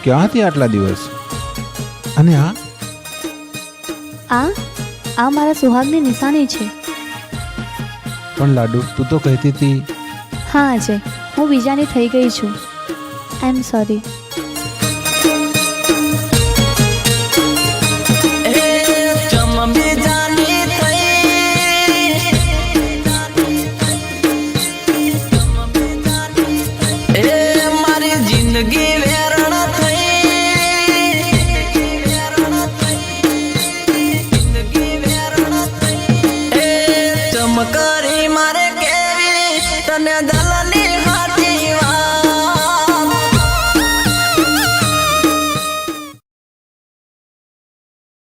ક્યાં હતી આટલા દિવસ? અને આ આ મારા સુહાગની નિશાની છે. પણ લાડુ, તું તો કહેતી હતી. હા અજય, હું બીજાની થઈ ગઈ છું. આઈ એમ સોરી.